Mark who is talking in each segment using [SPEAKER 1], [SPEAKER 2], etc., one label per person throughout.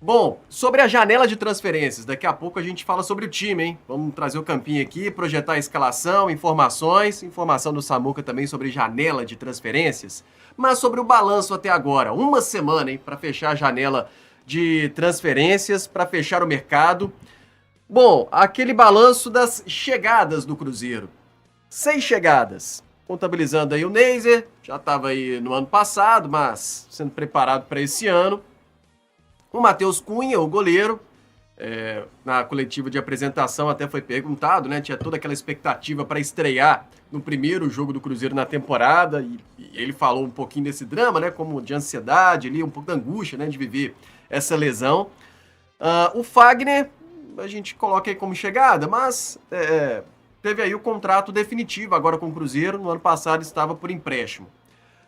[SPEAKER 1] Bom, sobre a janela de transferências, daqui a pouco a gente fala sobre o time, hein? Vamos trazer o campinho aqui, projetar a escalação, informação do Samuca também sobre janela de transferências, mas sobre o balanço até agora. Uma semana, hein, para fechar a janela de transferências, para fechar o mercado. Bom, aquele balanço das chegadas do Cruzeiro. 6 chegadas. Contabilizando aí o Neiser, já estava aí no ano passado, mas sendo preparado para esse ano. O Matheus Cunha, o goleiro, na coletiva de apresentação até foi perguntado, né? Tinha toda aquela expectativa para estrear no primeiro jogo do Cruzeiro na temporada e ele falou um pouquinho desse drama, né? Como de ansiedade ali, um pouco da angústia, né? De viver essa lesão. O Fagner, a gente coloca aí como chegada, mas teve aí o contrato definitivo agora com o Cruzeiro. No ano passado estava por empréstimo.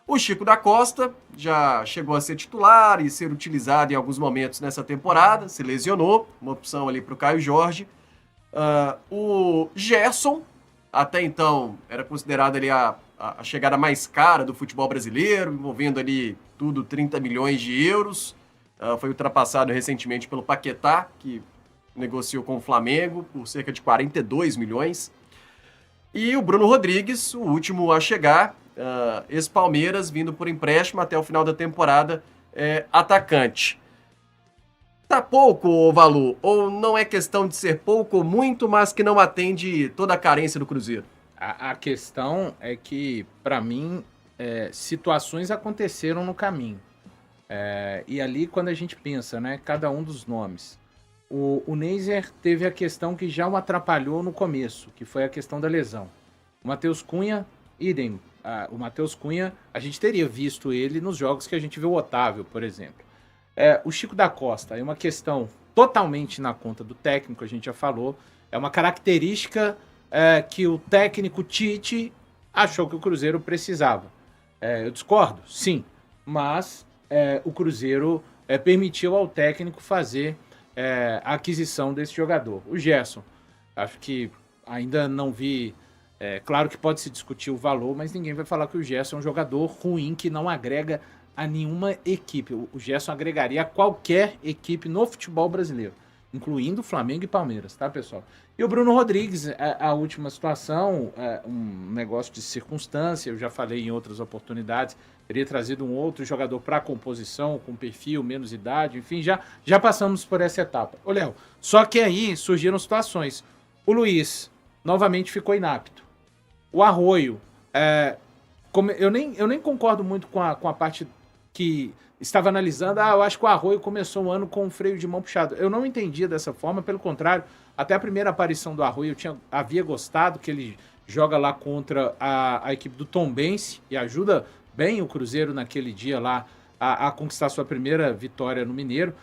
[SPEAKER 1] O Chico da Costa já chegou a ser titular e ser utilizado em alguns momentos nessa temporada, se lesionou, uma opção ali para o Caio Jorge. O Gerson, até então, era considerado ali a chegada mais cara do futebol brasileiro, envolvendo ali tudo 30 milhões de euros. Foi ultrapassado recentemente pelo Paquetá, que negociou com o Flamengo por cerca de 42 milhões. E o Bruno Rodrigues, o último a chegar, ex-Palmeiras, vindo por empréstimo até o final da temporada, atacante. Tá pouco o valor? Ou não é questão de ser pouco ou muito, mas que não atende toda a carência do Cruzeiro?
[SPEAKER 2] A questão é que, para mim, situações aconteceram no caminho. E ali, quando a gente pensa, né, cada um dos nomes, o Neiser teve a questão que já o atrapalhou no começo, que foi a questão da lesão. O Matheus Cunha, idem. O Matheus Cunha, a gente teria visto ele nos jogos que a gente viu o Otávio, por exemplo. O Chico da Costa é uma questão totalmente na conta do técnico, a gente já falou. É uma característica que o técnico Tite achou que o Cruzeiro precisava. Eu discordo? Sim. Mas o Cruzeiro permitiu ao técnico fazer a aquisição desse jogador. O Gerson, acho que ainda não vi... claro que pode se discutir o valor, mas ninguém vai falar que o Gerson é um jogador ruim que não agrega a nenhuma equipe. O Gerson agregaria a qualquer equipe no futebol brasileiro, incluindo Flamengo e Palmeiras, tá, pessoal? E o Bruno Rodrigues, a última situação, um negócio de circunstância, eu já falei em outras oportunidades, teria trazido um outro jogador para a composição, com perfil, menos idade, enfim, já passamos por essa etapa. Ô, Léo, só que aí surgiram situações. O Luiz novamente ficou inapto. O Arroio, eu nem concordo muito com a parte que estava analisando. Eu acho que o Arroio começou o ano com o freio de mão puxado. Eu não entendia dessa forma, pelo contrário, até a primeira aparição do Arroio havia gostado, que ele joga lá contra a equipe do Tombense e ajuda bem o Cruzeiro naquele dia lá a conquistar sua primeira vitória no Mineiro.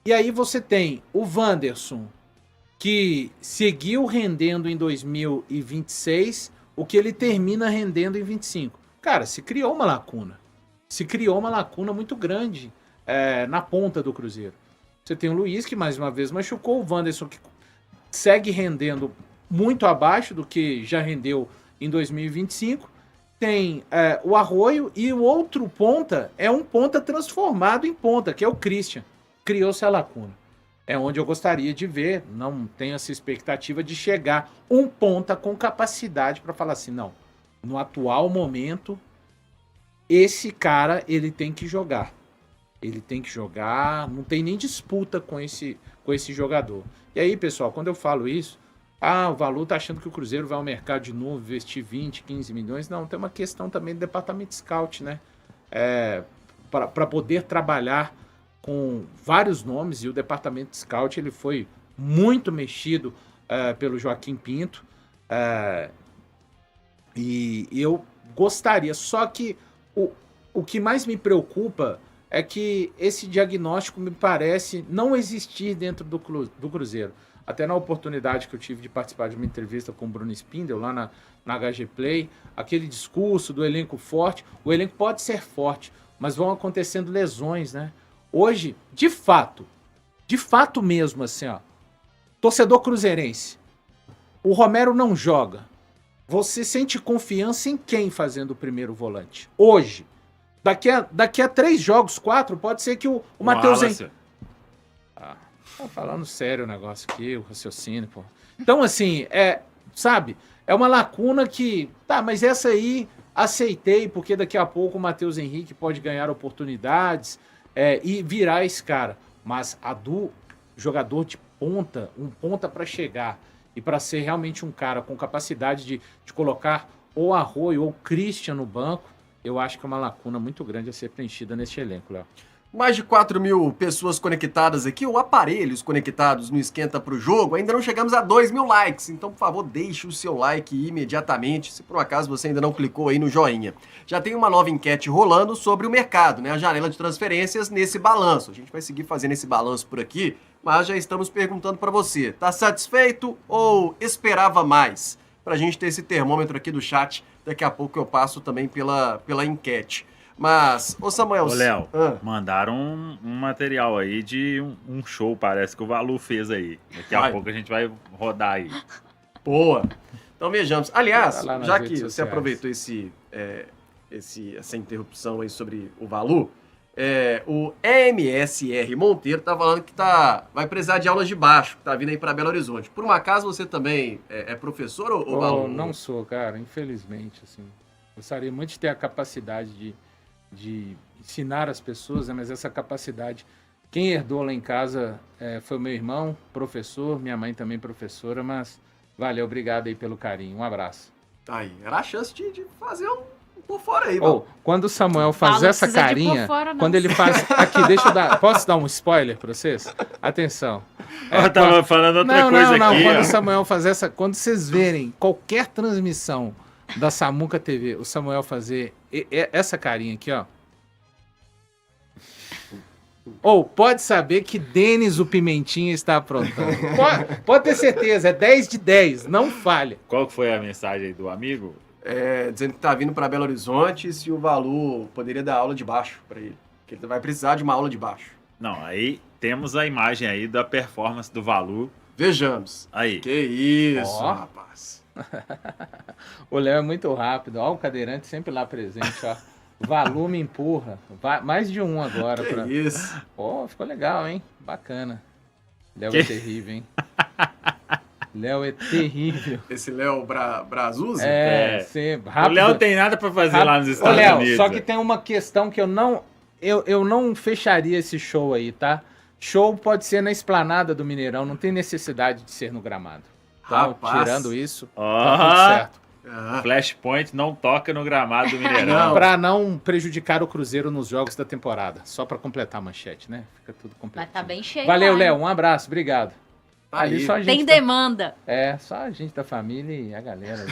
[SPEAKER 2] E aí você tem o Wanderson, que seguiu rendendo em 2026 o que ele termina rendendo em 25. Cara, se criou uma lacuna. Se criou uma lacuna muito grande na ponta do Cruzeiro. Você tem o Luiz, que mais uma vez machucou, o Wanderson, que segue rendendo muito abaixo do que já rendeu em 2025. Tem o Arroio e o outro ponta é um ponta transformado em ponta, que é o Christian. Criou-se a lacuna. É onde eu gostaria de ver, não tenho essa expectativa de chegar um ponta com capacidade para falar assim, não, no atual momento, esse cara, ele tem que jogar. Ele tem que jogar, não tem nem disputa com esse jogador. E aí, pessoal, quando eu falo isso, o Valu tá achando que o Cruzeiro vai ao mercado de novo, investir 20, 15 milhões. Não, tem uma questão também do departamento scout, né? Para poder trabalhar com vários nomes, e o departamento scout ele foi muito mexido pelo Joaquim Pinto. E eu gostaria, só que o que mais me preocupa é que esse diagnóstico me parece não existir dentro do Cruzeiro. Até na oportunidade que eu tive de participar de uma entrevista com o Bruno Spindel lá na HG Play, aquele discurso do elenco forte, o elenco pode ser forte, mas vão acontecendo lesões, né? Hoje, de fato mesmo, assim, ó, torcedor cruzeirense, o Romero não joga. Você sente confiança em quem fazendo o primeiro volante? Hoje. Daqui a 3 jogos, 4, pode ser que o Matheus... Tá falando sério o negócio aqui, o raciocínio, pô. Então, assim, sabe, é uma lacuna que, tá, mas essa aí aceitei, porque daqui a pouco o Matheus Henrique pode ganhar oportunidades e virar esse cara. Mas a do jogador de ponta, um ponta para chegar e para ser realmente um cara com capacidade de colocar ou Arroio ou Christian no banco, eu acho que é uma lacuna muito grande a ser preenchida neste elenco, Léo.
[SPEAKER 1] Mais de 4.000 pessoas conectadas aqui, ou aparelhos conectados no Esquenta pro Jogo. Ainda não chegamos a 2.000 likes, então, por favor, deixe o seu like imediatamente, se por um acaso você ainda não clicou aí no joinha. Já tem uma nova enquete rolando sobre o mercado, né? A janela de transferências nesse balanço. A gente vai seguir fazendo esse balanço por aqui, mas já estamos perguntando para você, tá satisfeito ou esperava mais? Pra gente ter esse termômetro aqui do chat, daqui a pouco eu passo também pela enquete. Mas, ô Samuel...
[SPEAKER 3] Ô, Léo, mandaram um material aí de um show, parece que o Valu fez aí. Daqui a pouco a gente vai rodar aí.
[SPEAKER 1] Boa. Então vejamos. Aliás, já que você
[SPEAKER 2] sociais.
[SPEAKER 1] aproveitou essa interrupção aí sobre o Valu, o EMSR Monteiro tá falando que vai precisar de aulas de baixo, que tá vindo aí para Belo Horizonte. Por um acaso você também é professor ou Valu?
[SPEAKER 2] Não sou, cara, infelizmente, assim. Gostaria muito de ter a capacidade de ensinar as pessoas, né? Mas essa capacidade, quem herdou lá em casa foi o meu irmão, professor, minha mãe também professora, mas valeu, obrigado aí pelo carinho, um abraço.
[SPEAKER 1] Aí, era a chance de fazer um por fora aí,
[SPEAKER 2] quando o Samuel faz essa carinha,
[SPEAKER 4] fora,
[SPEAKER 2] quando ele faz, aqui, posso dar um spoiler pra vocês? Atenção.
[SPEAKER 3] Eu tava falando outra coisa aqui.
[SPEAKER 2] Quando o Samuel faz quando vocês verem qualquer transmissão da Samuca TV, o Samuel fazer essa carinha aqui, ó. Pode saber que Denis o Pimentinha está aprontando. Pode ter certeza, é 10 de 10, não falha.
[SPEAKER 3] Qual que foi a mensagem aí do amigo?
[SPEAKER 1] Dizendo que tá vindo para Belo Horizonte e se o Valu poderia dar aula de baixo para ele. Que ele vai precisar de uma aula de baixo.
[SPEAKER 3] Não, aí temos a imagem aí da performance do Valu.
[SPEAKER 1] Vejamos.
[SPEAKER 3] Aí.
[SPEAKER 1] Que isso, rapaz.
[SPEAKER 2] O Léo é muito rápido. Ó, o cadeirante sempre lá presente, ó. Valu me empurra. Mais de um agora.
[SPEAKER 1] Que isso.
[SPEAKER 2] Ficou legal, hein? Bacana. Léo é terrível, hein? Léo é terrível.
[SPEAKER 1] Esse Léo Brazuzzi?
[SPEAKER 2] Sempre. Rápido.
[SPEAKER 3] O Léo tem nada pra fazer lá nos Estados
[SPEAKER 2] Léo,
[SPEAKER 3] Unidos.
[SPEAKER 2] só que tem uma questão que eu não fecharia esse show aí, tá? Show pode ser na esplanada do Mineirão, não tem necessidade de ser no gramado. Então,
[SPEAKER 1] Rapaz.
[SPEAKER 2] tirando isso, tá tudo certo.
[SPEAKER 3] Flashpoint não toca no gramado do Mineirão.
[SPEAKER 2] Pra não prejudicar o Cruzeiro nos jogos da temporada. Só pra completar a manchete, né? Fica tudo completo.
[SPEAKER 4] Mas tá bem cheio.
[SPEAKER 2] Valeu,
[SPEAKER 4] lá,
[SPEAKER 2] Léo.
[SPEAKER 4] hein?
[SPEAKER 2] Um abraço. Obrigado.
[SPEAKER 1] Tá
[SPEAKER 2] Ali
[SPEAKER 1] aí.
[SPEAKER 2] só a gente
[SPEAKER 4] Tem demanda.
[SPEAKER 2] só a gente da família e a galera. Né?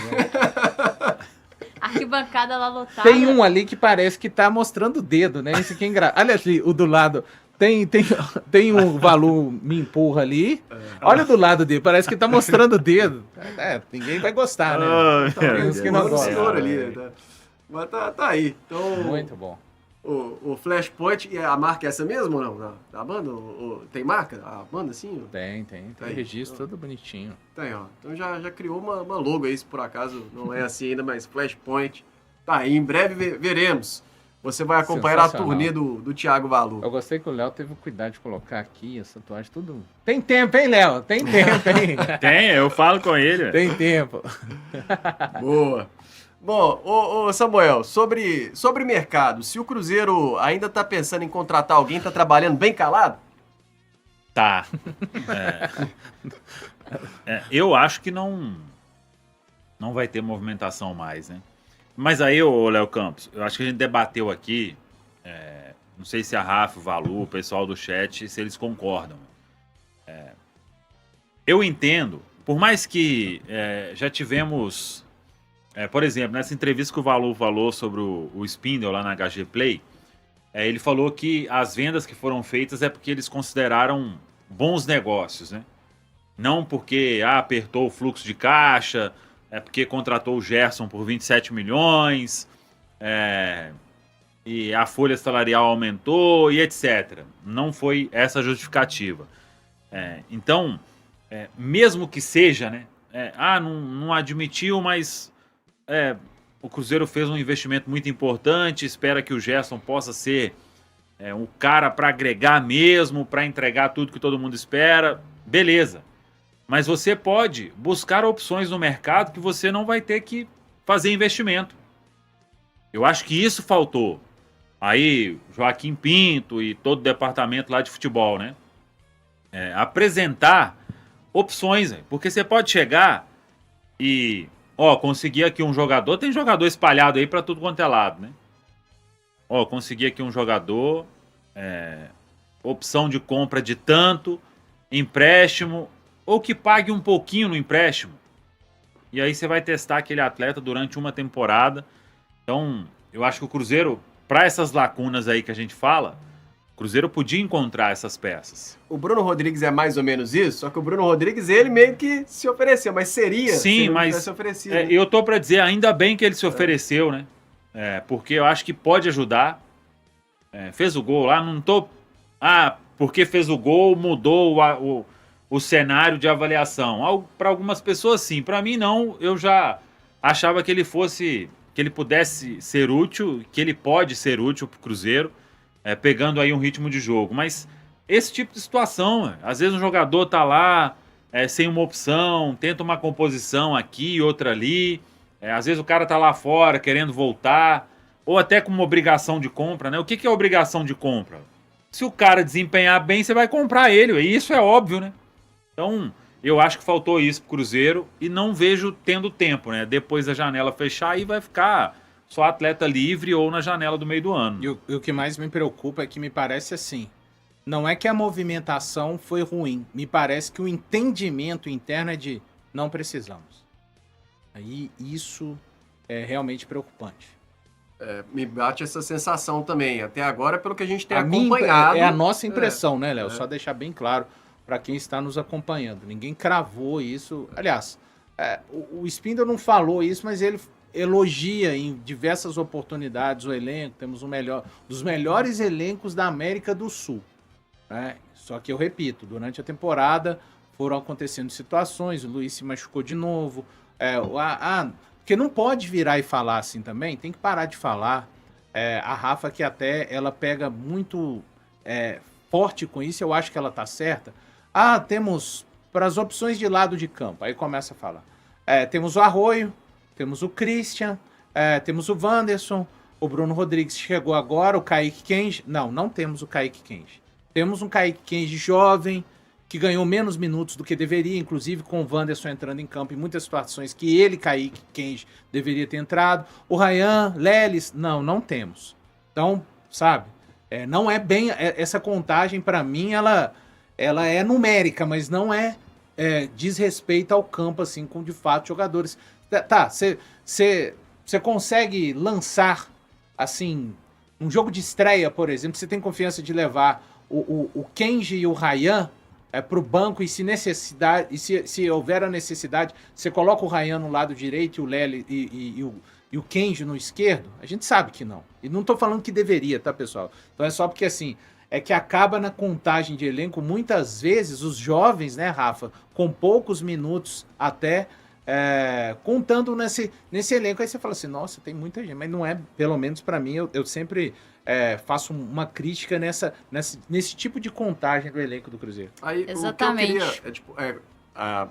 [SPEAKER 4] Arquibancada lá lotada.
[SPEAKER 2] Tem um ali que parece que tá mostrando o dedo, né? Esse aqui é engraçado. Olha ali, o do lado. Tem um Valu me empurra ali. Olha do lado dele, parece que tá mostrando o dedo. Ninguém vai gostar, né? Tem uns que não
[SPEAKER 1] Tem um
[SPEAKER 2] gostam.
[SPEAKER 1] senhor ali. Tá? Mas tá aí. Então,
[SPEAKER 2] Muito bom.
[SPEAKER 1] o Flashpoint, a marca é essa mesmo ou não? Da banda? Tem marca? A banda, assim?
[SPEAKER 2] Tem
[SPEAKER 1] Aí.
[SPEAKER 2] registro todo bonitinho.
[SPEAKER 1] Tem, ó. Então já criou uma logo aí, se por acaso não é assim ainda, mas Flashpoint. Tá aí, em breve veremos. Você vai acompanhar a turnê do Thiago Valu.
[SPEAKER 2] Eu gostei que o Léo teve o cuidado de colocar aqui essa tatuagem, tudo. Tem tempo, hein, Léo? Tem tempo, hein?
[SPEAKER 3] Tem, eu falo com ele.
[SPEAKER 2] Tem tempo.
[SPEAKER 1] Boa. Bom, ô Samuel, sobre mercado, se o Cruzeiro ainda tá pensando em contratar alguém, tá trabalhando bem calado?
[SPEAKER 3] Tá. Eu acho que não vai ter movimentação mais, né? Mas aí, ô Léo Campos, eu acho que a gente debateu aqui, não sei se a Rafa, o Valu, o pessoal do chat, se eles concordam. Eu entendo, por mais que já tivemos, por exemplo, nessa entrevista que o Valu falou sobre o Spindle lá na HG Play, ele falou que as vendas que foram feitas é porque eles consideraram bons negócios, né? Não porque apertou o fluxo de caixa, porque contratou o Gerson por 27 milhões, e a folha salarial aumentou e etc. Não foi essa a justificativa. Então, mesmo que seja, né? Não admitiu, mas o Cruzeiro fez um investimento muito importante, espera que o Gerson possa ser um cara para agregar mesmo, para entregar tudo que todo mundo espera, beleza. Mas você pode buscar opções no mercado que você não vai ter que fazer investimento. Eu acho que isso faltou. Aí, Joaquim Pinto e todo o departamento lá de futebol, né? Apresentar opções, porque você pode chegar e, conseguir aqui um jogador, tem jogador espalhado aí para tudo quanto é lado, né? Consegui aqui um jogador, opção de compra de tanto, empréstimo, ou que pague um pouquinho no empréstimo. E aí você vai testar aquele atleta durante uma temporada. Então, eu acho que o Cruzeiro, para essas lacunas aí que a gente fala, o Cruzeiro podia encontrar essas peças.
[SPEAKER 1] O Bruno Rodrigues é mais ou menos isso, só que o Bruno Rodrigues, ele meio que se ofereceu, mas seria
[SPEAKER 3] Sim,
[SPEAKER 1] se não
[SPEAKER 3] mas
[SPEAKER 1] tivesse oferecido. Né?
[SPEAKER 3] Eu tô para dizer, ainda bem que ele se ofereceu, né? Porque eu acho que pode ajudar. Fez o gol lá, não tô... porque fez o gol, mudou o cenário de avaliação. Para algumas pessoas, sim. Para mim, não. Eu já achava que ele pudesse ser útil, que ele pode ser útil pro Cruzeiro, pegando aí um ritmo de jogo. Mas esse tipo de situação, às vezes um jogador tá lá sem uma opção, tenta uma composição aqui, outra ali. Às vezes o cara tá lá fora querendo voltar, ou até com uma obrigação de compra, né? O que é obrigação de compra? Se o cara desempenhar bem, você vai comprar ele, e isso é óbvio, né? Então, eu acho que faltou isso pro Cruzeiro e não vejo tendo tempo, né? Depois da janela fechar, aí vai ficar só atleta livre ou na janela do meio do ano.
[SPEAKER 2] E o que mais me preocupa é que me parece assim, não é que a movimentação foi ruim, me parece que o entendimento interno é de não precisamos. Aí isso é realmente preocupante.
[SPEAKER 1] Me bate essa sensação também. Até agora, pelo que a gente tem acompanhado...
[SPEAKER 2] É a nossa impressão, né, Léo? Só deixar bem claro para quem está nos acompanhando. Ninguém cravou isso. Aliás, o Spindle não falou isso, mas ele elogia em diversas oportunidades o elenco. Temos dos melhores elencos da América do Sul. Né? Só que eu repito, durante a temporada foram acontecendo situações, o Luiz se machucou de novo... Porque não pode virar e falar assim também, tem que parar de falar. A Rafa, que até ela pega muito forte com isso, eu acho que ela tá certa. Temos para as opções de lado de campo, aí começa a falar. Temos o Arroio, temos o Christian, temos o Wanderson, o Bruno Rodrigues chegou agora, o Kaique Kenji. Não temos o Kaique Kenji. Temos um Kaique Kenji jovem, que ganhou menos minutos do que deveria, inclusive com o Wanderson entrando em campo em muitas situações que ele, Kaique Kenji, deveria ter entrado. O Ryan, Lelis, não temos. Então, sabe, não é bem... essa contagem, para mim, ela é numérica, mas não diz respeito ao campo, assim, com, de fato, jogadores. Você consegue lançar, assim, um jogo de estreia, por exemplo, você tem confiança de levar o Kenji e o Ryan para o banco, e se houver a necessidade, você coloca o Ryan no lado direito e o Lely e o Kenji no esquerdo? A gente sabe que não. E não estou falando que deveria, tá, pessoal? Então é só porque, assim, que acaba na contagem de elenco, muitas vezes, os jovens, né, Rafa, com poucos minutos até, contando nesse elenco. Aí você fala assim, nossa, tem muita gente. Mas não é, pelo menos para mim, eu sempre... faço uma crítica nesse tipo de contagem do elenco do Cruzeiro.
[SPEAKER 4] Aí,
[SPEAKER 1] exatamente. O que eu queria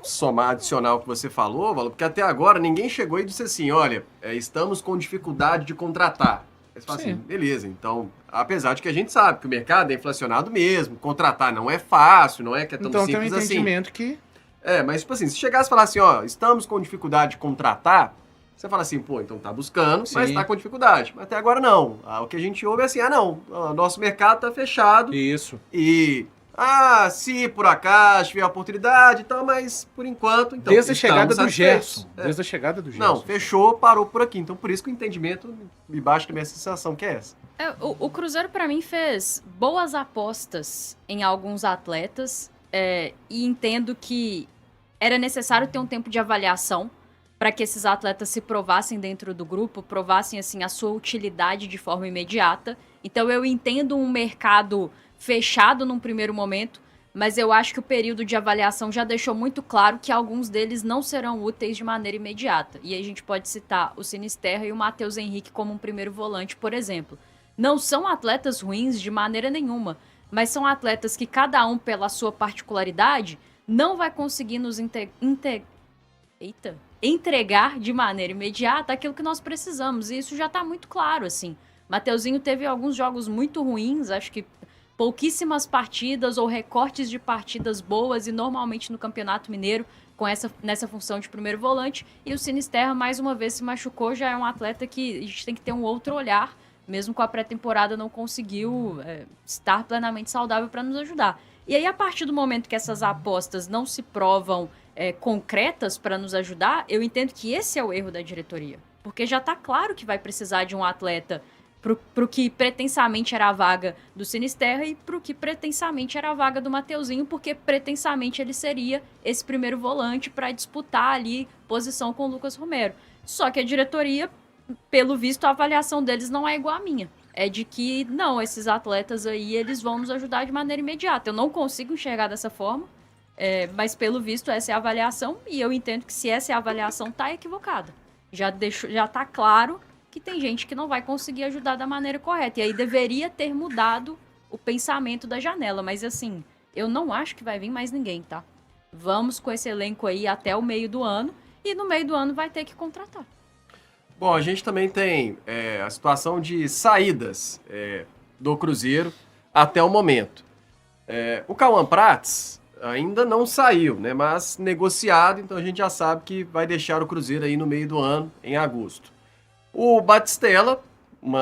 [SPEAKER 1] somar, adicionar o que você falou, Valor, porque até agora ninguém chegou e disse assim, olha, estamos com dificuldade de contratar. Aí você fala assim, beleza, então, apesar de que a gente sabe que o mercado é inflacionado mesmo, contratar não é fácil, não é que é tão simples assim.
[SPEAKER 2] Então tem um entendimento que...
[SPEAKER 1] mas tipo assim, se chegasse e falasse assim, estamos com dificuldade de contratar, você fala assim, então tá buscando, mas tá com dificuldade. Mas até agora não. O que a gente ouve é assim, nosso mercado tá fechado.
[SPEAKER 2] Isso.
[SPEAKER 1] E, se por acaso tiver oportunidade e tal, mas por enquanto, então,
[SPEAKER 2] desde a chegada do Gerson. Desde a chegada do Gerson.
[SPEAKER 1] Não, fechou, parou por aqui. Então por isso que o entendimento me baixa da minha sensação, que é essa.
[SPEAKER 4] O Cruzeiro, pra mim, fez boas apostas em alguns atletas e entendo que era necessário ter um tempo de avaliação para que esses atletas se provassem dentro do grupo, provassem assim a sua utilidade de forma imediata. Então eu entendo um mercado fechado num primeiro momento, mas eu acho que o período de avaliação já deixou muito claro que alguns deles não serão úteis de maneira imediata. E aí a gente pode citar o Sinisterra e o Matheus Henrique como um primeiro volante, por exemplo. Não são atletas ruins de maneira nenhuma, mas são atletas que cada um, pela sua particularidade, não vai conseguir nos entregar de maneira imediata aquilo que nós precisamos. E isso já tá muito claro, assim. Mateuzinho teve alguns jogos muito ruins, acho que pouquíssimas partidas ou recortes de partidas boas, e normalmente no Campeonato Mineiro, nessa função de primeiro volante. E o Sinisterra, mais uma vez, se machucou, já é um atleta que a gente tem que ter um outro olhar, mesmo com a pré-temporada não conseguiu estar plenamente saudável para nos ajudar. E aí, a partir do momento que essas apostas não se provam concretas para nos ajudar, eu entendo que esse é o erro da diretoria. Porque já está claro que vai precisar de um atleta pro que pretensamente era a vaga do Sinisterra e pro que pretensamente era a vaga do Mateuzinho, porque pretensamente ele seria esse primeiro volante para disputar ali posição com o Lucas Romero. Só que a diretoria, pelo visto, a avaliação deles não é igual à minha. É de que, não, esses atletas aí, eles vão nos ajudar de maneira imediata. Eu não consigo enxergar dessa forma, mas pelo visto essa é a avaliação, e eu entendo que se essa é a avaliação, tá equivocada. Já tá claro que tem gente que não vai conseguir ajudar da maneira correta. E aí deveria ter mudado o pensamento da janela. Mas assim, eu não acho que vai vir mais ninguém, tá? Vamos com esse elenco aí até o meio do ano. E no meio do ano vai ter que contratar.
[SPEAKER 1] Bom, a gente também tem a situação de saídas do Cruzeiro até o momento. O Cauã Prats ainda não saiu, né? Mas negociado, então a gente já sabe que vai deixar o Cruzeiro aí no meio do ano, em agosto. O Batistella, um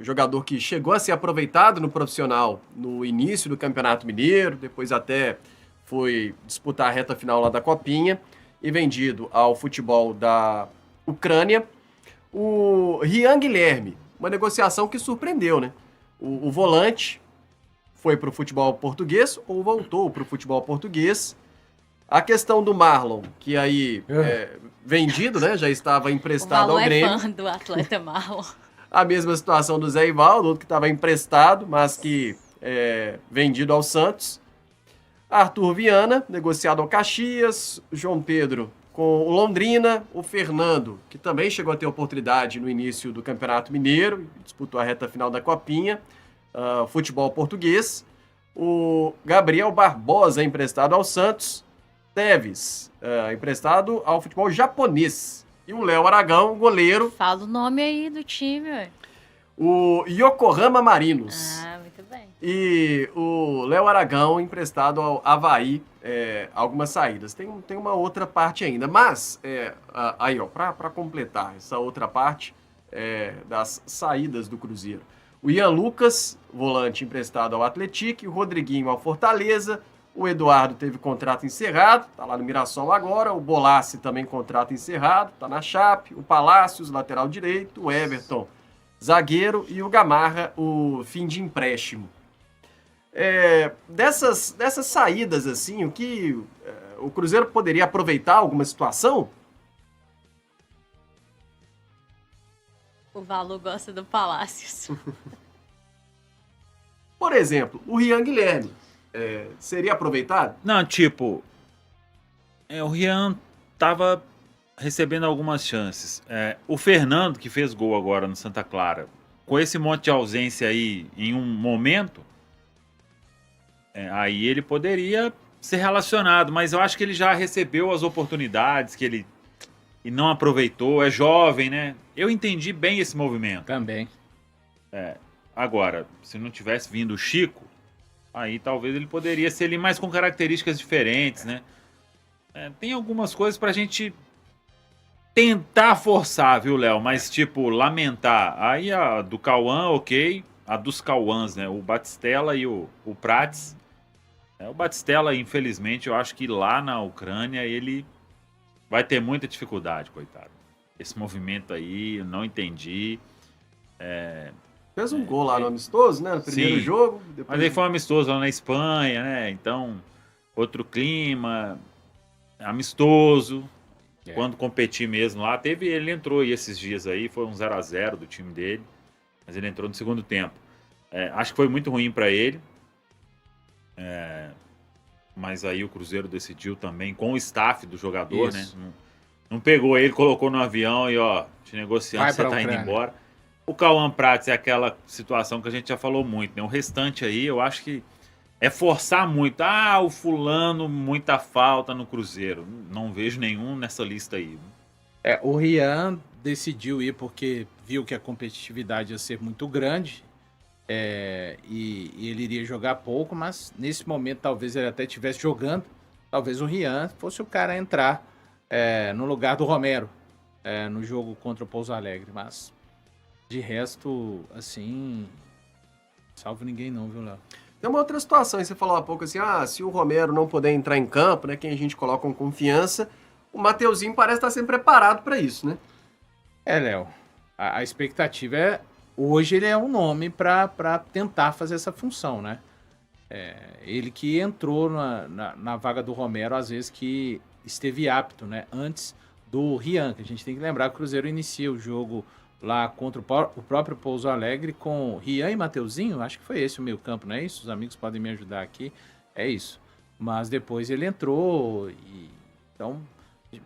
[SPEAKER 1] jogador que chegou a ser aproveitado no profissional no início do Campeonato Mineiro, depois até foi disputar a reta final lá da Copinha e vendido ao futebol da Ucrânia. O Rian Guilherme, uma negociação que surpreendeu, né? O volante foi para o futebol português ou voltou para o futebol português. A questão do Marlon, que aí vendido, né? Já estava emprestado ao Grêmio. O
[SPEAKER 4] Marlon é fã do atleta Marlon.
[SPEAKER 1] A mesma situação do Zé Ivaldo, outro que estava emprestado, mas que vendido ao Santos. Arthur Viana, negociado ao Caxias. João Pedro com o Londrina. O Fernando, que também chegou a ter oportunidade no início do Campeonato Mineiro, disputou a reta final da Copinha. Futebol português. O Gabriel Barbosa, emprestado ao Santos. Teves, emprestado ao futebol japonês. E o Léo Aragão, goleiro.
[SPEAKER 4] Fala o nome aí do time, ué.
[SPEAKER 1] O Yokohama Marinos.
[SPEAKER 4] Muito bem.
[SPEAKER 1] E o Léo Aragão, emprestado ao Avaí, algumas saídas. Tem uma outra parte ainda. Mas, aí, ó, para completar essa outra parte das saídas do Cruzeiro. O Ian Lucas, volante emprestado ao Atlético. O Rodriguinho ao Fortaleza. O Eduardo teve contrato encerrado, tá lá no Mirassol agora. O Bolassi também contrato encerrado, tá na Chape. O Palácios, lateral direito. O Everton, zagueiro. E o Gamarra, o fim de empréstimo. Dessas saídas, assim, o que o Cruzeiro poderia aproveitar alguma situação?
[SPEAKER 4] O Valu gosta do Palácios.
[SPEAKER 1] Por exemplo, o Rian Guilherme. Seria aproveitado?
[SPEAKER 3] Não, tipo, o Rian tava recebendo algumas chances. O Fernando, que fez gol agora no Santa Clara, com esse monte de ausência aí em um momento, aí ele poderia ser relacionado, mas eu acho que ele já recebeu as oportunidades que ele e não aproveitou, é jovem, né? Eu entendi bem esse movimento.
[SPEAKER 2] Também.
[SPEAKER 3] Agora, se não tivesse vindo o Chico, aí talvez ele poderia ser ali mais com características diferentes, né? Tem algumas coisas pra gente tentar forçar, viu, Léo? Mas, tipo, lamentar. Aí a do Cauã, ok. A dos Cauãs, né? O Batistella e o Prats. O Batistella, infelizmente, eu acho que lá na Ucrânia ele vai ter muita dificuldade, coitado. Esse movimento aí, eu não entendi.
[SPEAKER 1] Fez um gol lá no amistoso, né? No primeiro
[SPEAKER 3] Sim.
[SPEAKER 1] jogo.
[SPEAKER 3] Mas aí foi um amistoso lá na Espanha, né? Então, outro clima, amistoso. Quando competir mesmo lá, ele entrou aí esses dias aí, foi um 0-0 do time dele, mas ele entrou no segundo tempo. Acho que foi muito ruim para ele. Mas aí o Cruzeiro decidiu também com o staff do jogador,
[SPEAKER 2] Isso.
[SPEAKER 3] né? Não pegou ele, colocou no avião e ó, te negociando,
[SPEAKER 2] Vai
[SPEAKER 3] você
[SPEAKER 2] pra
[SPEAKER 3] tá indo
[SPEAKER 2] Ucrânia.
[SPEAKER 3] embora. O Cauã Prats é aquela situação que a gente já falou muito, né? O restante aí, eu acho que é forçar muito. Ah, o fulano, muita falta no Cruzeiro. Não vejo nenhum nessa lista aí.
[SPEAKER 2] O Rian decidiu ir porque viu que a competitividade ia ser muito grande, e ele iria jogar pouco, mas nesse momento talvez ele até estivesse jogando. Talvez o Rian fosse o cara a entrar no lugar do Romero no jogo contra o Pouso Alegre, mas de resto, assim, salvo ninguém não, viu, Léo?
[SPEAKER 1] Tem uma outra situação, e você falou há pouco assim, se o Romero não puder entrar em campo, né, quem a gente coloca com confiança, o Mateuzinho parece estar sempre preparado para isso, né?
[SPEAKER 2] Léo, a expectativa hoje ele é um nome para tentar fazer essa função, né? Ele que entrou na vaga do Romero, às vezes que esteve apto, né? Antes do Rian, que a gente tem que lembrar que o Cruzeiro inicia o jogo lá contra o próprio Pouso Alegre com Rian e Mateuzinho, acho que foi esse o meio campo, não é isso? Os amigos podem me ajudar aqui, é isso. Mas depois ele entrou então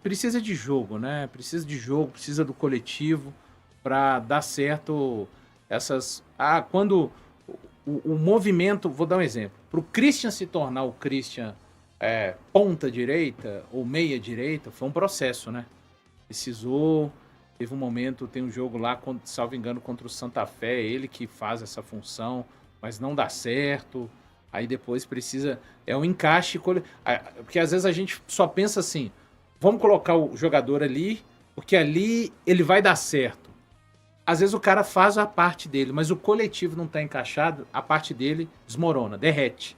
[SPEAKER 2] precisa de jogo, né? Precisa de jogo, precisa do coletivo para dar certo essas... quando o movimento, vou dar um exemplo, para o Christian se tornar o Christian ponta direita ou meia direita, foi um processo, né? Precisou... Teve um momento, tem um jogo lá, salvo engano, contra o Santa Fé, ele que faz essa função, mas não dá certo. Aí depois precisa... É um encaixe... Porque às vezes a gente só pensa assim, vamos colocar o jogador ali, porque ali ele vai dar certo. Às vezes o cara faz a parte dele, mas o coletivo não está encaixado, a parte dele desmorona, derrete.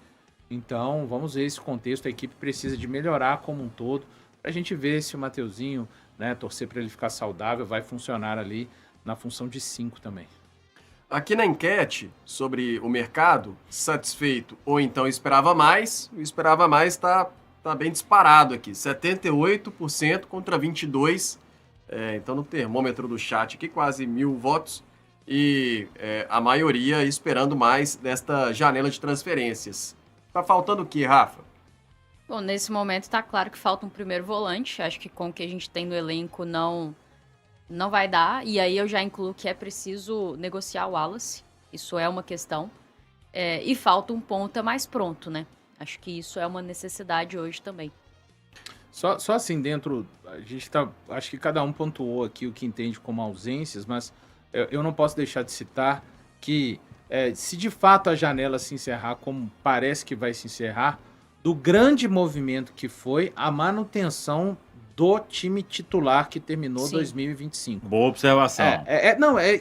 [SPEAKER 2] Então, vamos ver esse contexto, a equipe precisa de melhorar como um todo, para a gente ver se o Mateuzinho... né, torcer para ele ficar saudável, vai funcionar ali na função de 5 também.
[SPEAKER 1] Aqui na enquete sobre o mercado, satisfeito ou então esperava mais, o esperava mais está bem disparado aqui, 78% contra 22%, então no termômetro do chat aqui quase 1.000 votos, e a maioria esperando mais desta janela de transferências. Tá faltando o que, Rafa?
[SPEAKER 4] Bom, nesse momento tá claro que falta um primeiro volante. Acho que com o que a gente tem no elenco não vai dar. E aí eu já incluo que é preciso negociar o Wallace. Isso é uma questão. E falta um ponta mais pronto, né? Acho que isso é uma necessidade hoje também.
[SPEAKER 2] Só assim dentro, a gente acho que cada um pontuou aqui o que entende como ausências, mas eu não posso deixar de citar que se de fato a janela se encerrar como parece que vai se encerrar, do grande movimento que foi a manutenção do time titular que terminou
[SPEAKER 4] Sim.
[SPEAKER 2] 2025.
[SPEAKER 3] Boa observação.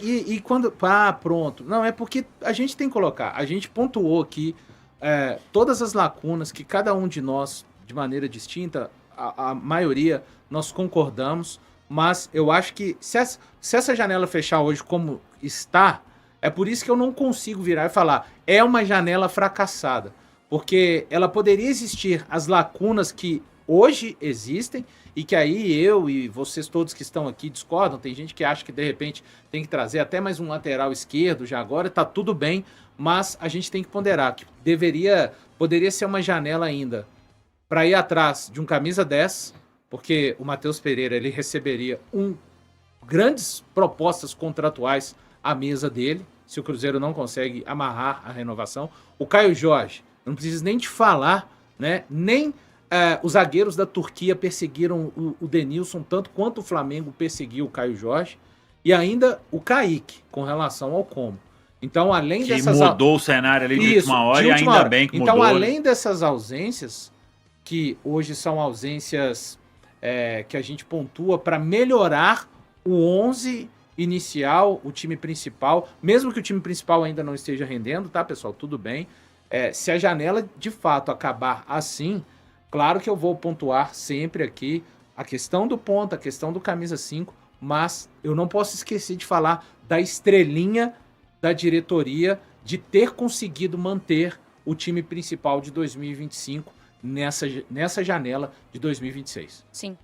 [SPEAKER 2] E quando... pronto. Não, é porque a gente tem que colocar. A gente pontuou aqui todas as lacunas que cada um de nós, de maneira distinta, a maioria, nós concordamos, mas eu acho que se essa janela fechar hoje como está, é por isso que eu não consigo virar e falar é uma janela fracassada. Porque ela poderia existir as lacunas que hoje existem e que aí eu e vocês todos que estão aqui discordam. Tem gente que acha que de repente tem que trazer até mais um lateral esquerdo já agora, tá tudo bem, mas a gente tem que ponderar que poderia ser uma janela ainda para ir atrás de um camisa 10, porque o Matheus Pereira ele receberia grandes propostas contratuais à mesa dele, se o Cruzeiro não consegue amarrar a renovação. O Caio Jorge, não preciso nem te falar, né? Nem os zagueiros da Turquia perseguiram o Denilson tanto quanto o Flamengo perseguiu o Caio Jorge. E ainda o Kaique, com relação ao Como. Então, além
[SPEAKER 3] que
[SPEAKER 2] dessas...
[SPEAKER 3] mudou o cenário ali de última hora e ainda bem que mudou.
[SPEAKER 2] Então, além dessas ausências, que hoje são ausências que a gente pontua para melhorar o 11 inicial, o time principal, mesmo que o time principal ainda não esteja rendendo, tá, pessoal? Tudo bem. Se a janela de fato acabar assim, claro que eu vou pontuar sempre aqui a questão do ponta, a questão do camisa 5, mas eu não posso esquecer de falar da estrelinha da diretoria de ter conseguido manter o time principal de 2025 nessa janela de 2026.
[SPEAKER 4] Sim.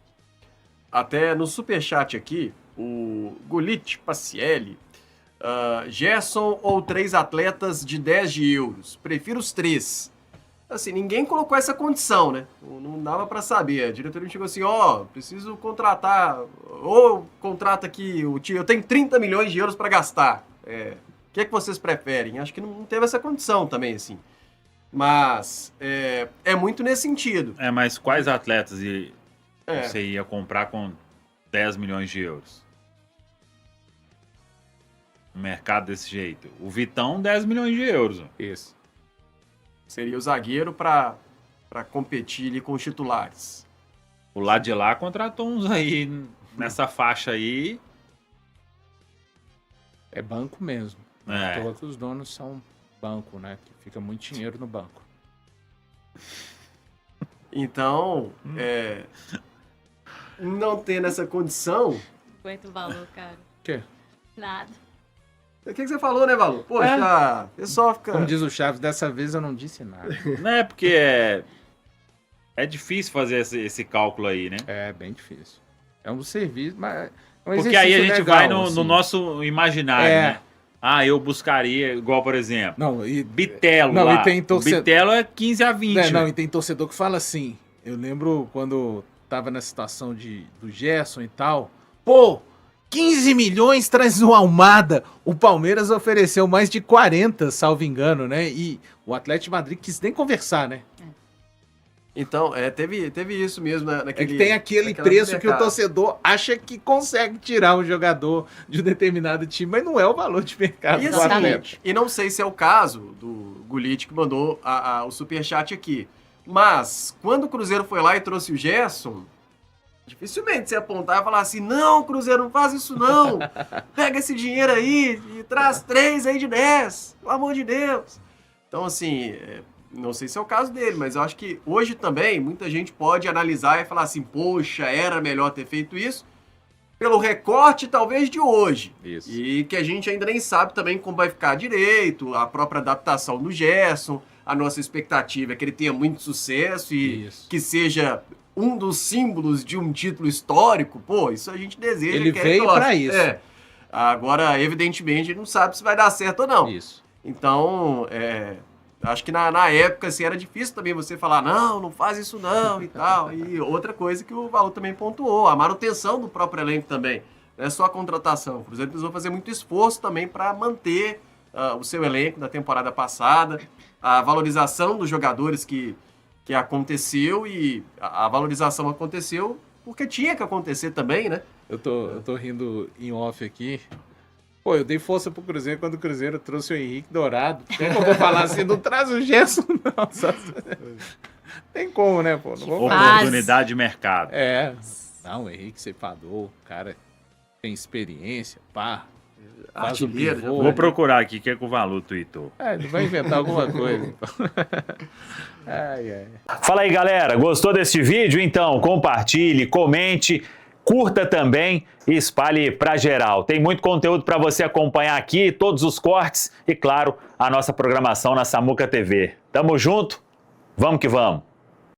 [SPEAKER 1] Até no superchat aqui, o Gulit Pacielli, Gerson ou 3 atletas de 10 de euros? Prefiro os 3. assim, ninguém colocou essa condição, né? Não dava para saber. A diretoria chegou assim, preciso contratar, ou contrata aqui, eu tenho 30 milhões de euros para gastar. O que é que vocês preferem? Acho que não teve essa condição também, assim. Mas é muito nesse sentido.
[SPEAKER 3] Mas quais atletas você ia comprar com 10 milhões de euros? No mercado desse jeito. O Vitão, 10 milhões de euros.
[SPEAKER 2] Isso.
[SPEAKER 1] Seria o zagueiro para competir ali com os titulares.
[SPEAKER 3] O lado de lá contratou uns aí nessa faixa aí.
[SPEAKER 2] É banco mesmo. Todos os donos são banco, né? Que fica muito dinheiro no banco.
[SPEAKER 1] Então, não tendo essa condição...
[SPEAKER 4] Não aguento o valor, cara.
[SPEAKER 2] O quê?
[SPEAKER 4] Nada.
[SPEAKER 1] O que você falou, né, Valor? Poxa, o pessoal fica...
[SPEAKER 2] Como diz o Chaves, dessa vez eu não disse nada.
[SPEAKER 3] Não é porque é difícil fazer esse cálculo aí, né?
[SPEAKER 2] É bem difícil. É um serviço, mas...
[SPEAKER 3] Porque aí a gente
[SPEAKER 2] legal,
[SPEAKER 3] vai no
[SPEAKER 2] assim.
[SPEAKER 3] nosso imaginário, né? Eu buscaria, igual, por exemplo, Bitelo
[SPEAKER 2] não,
[SPEAKER 3] lá.
[SPEAKER 2] E tem torcedor...
[SPEAKER 3] O Bitelo é 15 a 20.
[SPEAKER 2] E tem torcedor que fala assim, eu lembro quando tava na situação do Gerson e tal, 15 milhões traz o Almada, o Palmeiras ofereceu mais de 40, salvo engano, né? E o Atlético de Madrid quis nem conversar, né?
[SPEAKER 1] Então, teve isso mesmo naquele...
[SPEAKER 2] que tem aquele preço que o torcedor acha que consegue tirar um jogador de um determinado time, mas não é o valor de mercado do atleta.
[SPEAKER 1] E não sei se é o caso do Gullit que mandou o superchat aqui, mas quando o Cruzeiro foi lá e trouxe o Gerson, dificilmente você apontar e falar assim, não, Cruzeiro, não faz isso não, pega esse dinheiro aí e traz 3 aí de 10, pelo amor de Deus. Então, assim... Não sei se é o caso dele, mas eu acho que hoje também muita gente pode analisar e falar assim, poxa, era melhor ter feito isso, pelo recorte talvez de hoje.
[SPEAKER 2] Isso.
[SPEAKER 1] E que a gente ainda nem sabe também como vai ficar direito, a própria adaptação do Gerson, a nossa expectativa é que ele tenha muito sucesso e que seja um dos símbolos de um título histórico. Isso a gente deseja.
[SPEAKER 2] Ele veio para isso.
[SPEAKER 1] Agora, evidentemente, a gente não sabe se vai dar certo ou não.
[SPEAKER 2] Isso.
[SPEAKER 1] Então, acho que na época, assim, era difícil também você falar, não faz isso não e tal. E outra coisa que o Valor também pontuou, a manutenção do próprio elenco também. Não é só a contratação. O Cruzeiro precisou fazer muito esforço também para manter o seu elenco da temporada passada, a valorização dos jogadores que aconteceu, e a valorização aconteceu porque tinha que acontecer também, né?
[SPEAKER 2] Eu tô rindo em off aqui. Eu dei força pro Cruzeiro quando o Cruzeiro trouxe o Henrique Dourado. Tem como eu falar assim, não traz o Gerson, não. Tem como, né, pô? Não vou
[SPEAKER 3] oportunidade de mercado.
[SPEAKER 2] Não, o Henrique ceifador, o cara tem experiência, faz
[SPEAKER 1] artilheiro.
[SPEAKER 3] Vou procurar aqui, que é com o Valor tweetou.
[SPEAKER 2] Ele vai inventar alguma coisa.
[SPEAKER 5] Fala aí, galera. Gostou desse vídeo? Então, compartilhe, comente, curta também e espalhe para geral. Tem muito conteúdo para você acompanhar aqui, todos os cortes e, claro, a nossa programação na Samuca TV. Tamo junto? Vamos que vamos!